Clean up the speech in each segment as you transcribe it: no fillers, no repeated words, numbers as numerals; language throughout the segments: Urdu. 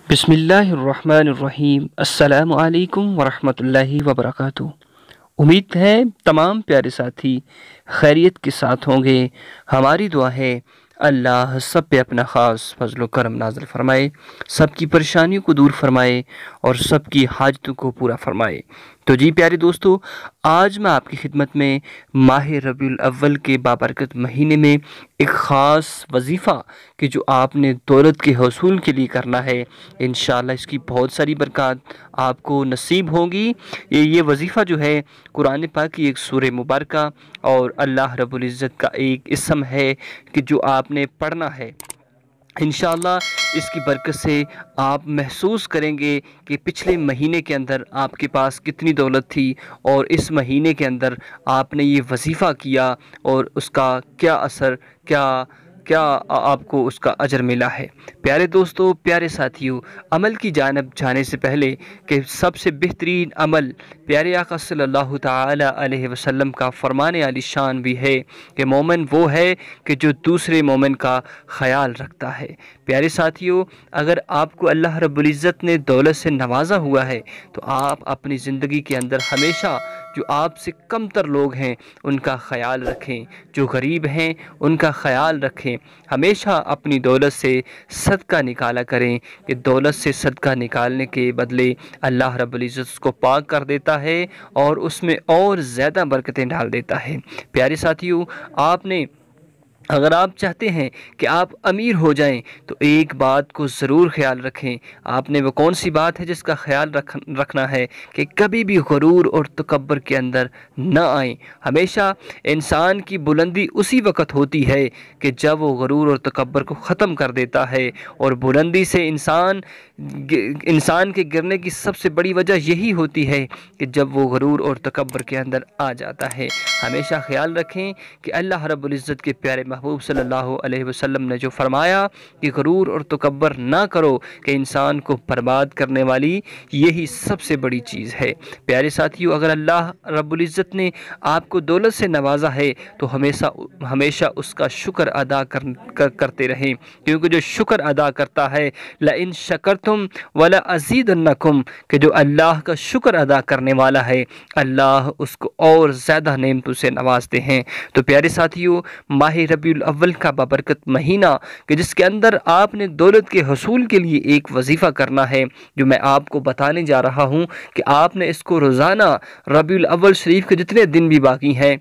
بسم اللہ الرحمن الرحیم۔ السلام علیکم ورحمۃ اللہ وبرکاتہ۔ امید ہے تمام پیارے ساتھی خیریت کے ساتھ ہوں گے۔ ہماری دعا ہے اللہ سب پہ اپنا خاص فضل و کرم نازل فرمائے، سب کی پریشانیوں کو دور فرمائے اور سب کی حاجتوں کو پورا فرمائے۔ تو جی پیارے دوستو، آج میں آپ کی خدمت میں ماہ ربیع الاول کے بابرکت مہینے میں ایک خاص وظیفہ کہ جو آپ نے دولت کے حصول کے لیے کرنا ہے، انشاءاللہ اس کی بہت ساری برکات آپ کو نصیب ہوں گی۔ یہ وظیفہ جو ہے قرآن پاک کی ایک سورہ مبارکہ اور اللہ رب العزت کا ایک اسم ہے کہ جو آپ نے پڑھنا ہے۔ انشاءاللہ اس کی برکت سے آپ محسوس کریں گے کہ پچھلے مہینے کے اندر آپ کے پاس کتنی دولت تھی اور اس مہینے کے اندر آپ نے یہ وظیفہ کیا اور اس کا کیا اثر، کیا آپ کو اس کا اجر ملا ہے۔ پیارے دوستو، پیارے ساتھیو، عمل کی جانب جانے سے پہلے کہ سب سے بہترین عمل پیارے آقا صلی اللہ تعالی علیہ وسلم کا فرمان عالی شان بھی ہے کہ مومن وہ ہے کہ جو دوسرے مومن کا خیال رکھتا ہے۔ پیارے ساتھیو، اگر آپ کو اللہ رب العزت نے دولت سے نوازا ہوا ہے تو آپ اپنی زندگی کے اندر ہمیشہ جو آپ سے کم تر لوگ ہیں ان کا خیال رکھیں، جو غریب ہیں ان کا خیال رکھیں، ہمیشہ اپنی دولت سے صدقہ نکالا کریں کہ دولت سے صدقہ نکالنے کے بدلے اللہ رب العزت اس کو پاک کر دیتا ہے اور اس میں اور زیادہ برکتیں ڈال دیتا ہے۔ پیارے ساتھیو، اگر آپ چاہتے ہیں کہ آپ امیر ہو جائیں تو ایک بات کو ضرور خیال رکھیں۔ آپ نے وہ کون سی بات ہے جس کا خیال رکھنا ہے کہ کبھی بھی غرور اور تکبر کے اندر نہ آئیں۔ ہمیشہ انسان کی بلندی اسی وقت ہوتی ہے کہ جب وہ غرور اور تکبر کو ختم کر دیتا ہے، اور بلندی سے انسان کے گرنے کی سب سے بڑی وجہ یہی ہوتی ہے کہ جب وہ غرور اور تکبر کے اندر آ جاتا ہے۔ ہمیشہ خیال رکھیں کہ اللہ رب العزت کے پیارے محبوب صلی اللہ علیہ وسلم نے جو فرمایا کہ غرور اور تکبر نہ کرو کہ انسان کو برباد کرنے والی یہی سب سے بڑی چیز ہے۔ پیارے ساتھیو، اگر اللہ رب العزت نے آپ کو دولت سے نوازا ہے تو ہمیشہ اس کا شکر ادا کرتے رہیں، کیونکہ جو شکر ادا کرتا ہے لَإِن شَكَرْتُمْ وَلَأَزِيدَنَّكُمْ، کہ جو اللہ کا شکر ادا کرنے والا ہے اللہ اس کو اور زیادہ نعمتوں سے نوازتے ہیں۔ تو پیارے ساتھیو، ماہ ربیع الاول کا بابرکت مہینہ کہ جس کے اندر آپ نے دولت کے حصول کے لیے ایک وظیفہ کرنا ہے، جو میں آپ کو بتانے جا رہا ہوں کہ آپ نے اس کو روزانہ ربیع الاول شریف کے جتنے دن بھی باقی ہیں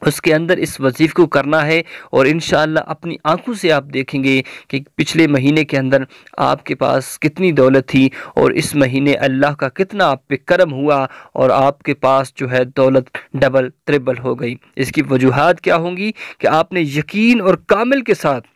اس کے اندر اس وظیفے کو کرنا ہے، اور انشاءاللہ اپنی آنکھوں سے آپ دیکھیں گے کہ پچھلے مہینے کے اندر آپ کے پاس کتنی دولت تھی اور اس مہینے اللہ کا کتنا آپ پہ کرم ہوا اور آپ کے پاس جو ہے دولت ڈبل ٹربل ہو گئی۔ اس کی وجوہات کیا ہوں گی کہ آپ نے یقین اور کامل کے ساتھ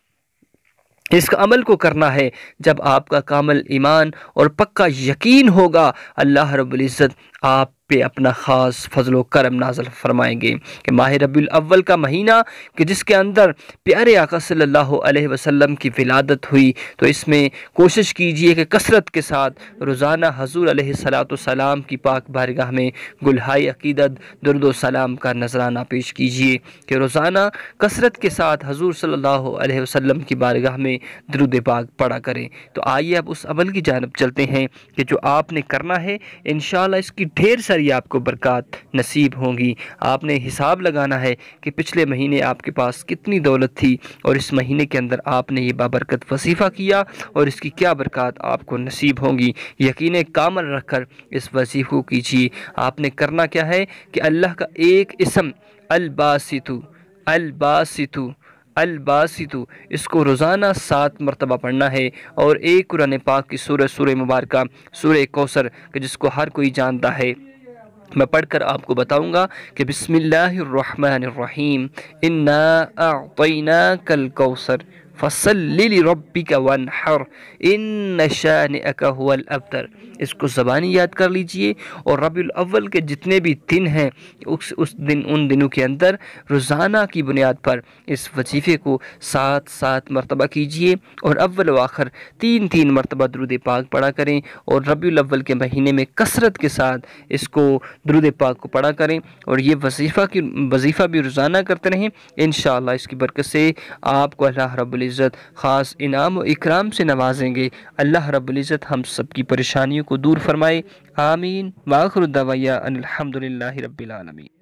اس کا عمل کو کرنا ہے۔ جب آپ کا کامل ایمان اور پکا یقین ہوگا، اللہ رب العزت آپ پہ اپنا خاص فضل و کرم نازل فرمائیں گے کہ ماہ ربیع الاول کا مہینہ کہ جس کے اندر پیارے آقا صلی اللہ علیہ وسلم کی ولادت ہوئی، تو اس میں کوشش کیجئے کہ کثرت کے ساتھ روزانہ حضور علیہ السلام کی پاک بارگاہ میں گلہائے عقیدت درود و سلام کا نذرانہ پیش کیجئے کہ روزانہ کثرت کے ساتھ حضور صلی اللہ علیہ وسلم کی بارگاہ میں درود پاک پڑھا کریں۔ تو آئیے اب اس عمل کی جانب چلتے ہیں کہ جو آپ نے کرنا ہے، انشاءاللہ اس کی ڈھیر ساری آپ کو برکات نصیب ہوں گی۔ آپ نے حساب لگانا ہے کہ پچھلے مہینے آپ کے پاس کتنی دولت تھی اور اس مہینے کے اندر آپ نے یہ بابرکت وظیفہ کیا اور اس کی کیا برکات آپ کو نصیب ہوں گی۔ یقین کامل رکھ کر اس وظیفے کو کیجیے۔ آپ نے کرنا کیا ہے کہ اللہ کا ایک اسم الباسطو اس کو روزانہ 7 مرتبہ پڑھنا ہے، اور ایک قرآن پاک کی سورہ مبارکہ سورہ کوثر کہ جس کو ہر کوئی جانتا ہے میں پڑھ کر آپ کو بتاؤں گا کہ بسم اللہ الرحمن الرحیم، انا اعطیناک الکوثر فصل لربک وانحر ان شانئک هو الابتر۔ اس کو زبانی یاد کر لیجئے، اور ربیع الاول کے جتنے بھی دن ہیں ان دنوں کے اندر روزانہ کی بنیاد پر اس وظیفے کو 7 مرتبہ کیجئے، اور اول و آخر 3 مرتبہ درود پاک پڑھا کریں، اور ربیع الاول کے مہینے میں کثرت کے ساتھ اس کو درود پاک کو پڑھا کریں، اور یہ وظیفہ بھی روزانہ کرتے رہیں۔ انشاءاللہ اس کی برکت سے آپ کو اللہ رب العزت العزت خاص انعام و اکرام سے نوازیں گے۔ اللہ رب العزت ہم سب کی پریشانیوں کو دور فرمائے، آمین۔ وآخر دعوانا ان الحمدللہ رب العالمین۔